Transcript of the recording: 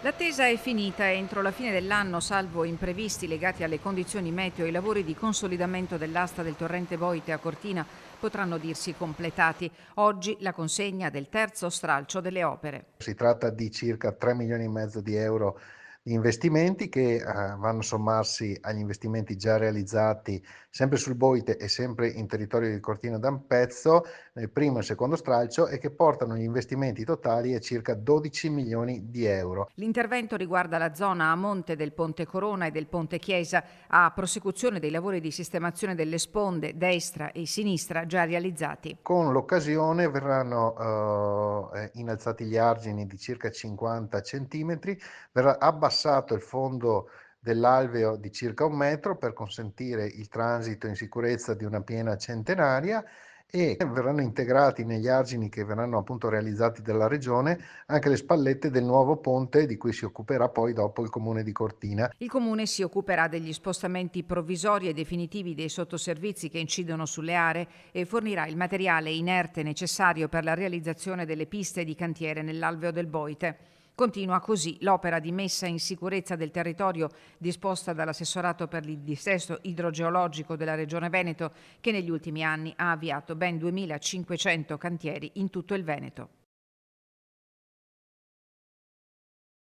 L'attesa è finita e entro la fine dell'anno, salvo imprevisti legati alle condizioni meteo, i lavori di consolidamento dell'asta del torrente Voite a Cortina potranno dirsi completati. Oggi la consegna del terzo stralcio delle opere. Si tratta di circa 3 milioni e mezzo di euro di investimenti che vanno a sommarsi agli investimenti già realizzati sempre sul Boite e sempre in territorio di Cortina d'Ampezzo nel primo e il secondo stralcio e che portano gli investimenti totali a circa 12 milioni di euro. L'intervento riguarda la zona a monte del Ponte Corona e del Ponte Chiesa, a prosecuzione dei lavori di sistemazione delle sponde destra e sinistra già realizzati. Con l'occasione verranno innalzati gli argini di circa 50 centimetri, verrà abbassato il fondo dell'alveo di circa 1 metro per consentire il transito in sicurezza di una piena centenaria e verranno integrati negli argini che verranno appunto realizzati dalla Regione anche le spallette del nuovo ponte di cui si occuperà poi dopo il Comune di Cortina. Il Comune si occuperà degli spostamenti provvisori e definitivi dei sottoservizi che incidono sulle aree e fornirà il materiale inerte necessario per la realizzazione delle piste di cantiere nell'alveo del Boite. Continua così l'opera di messa in sicurezza del territorio disposta dall'assessorato per il dissesto idrogeologico della Regione Veneto, che negli ultimi anni ha avviato ben 2.500 cantieri in tutto il Veneto.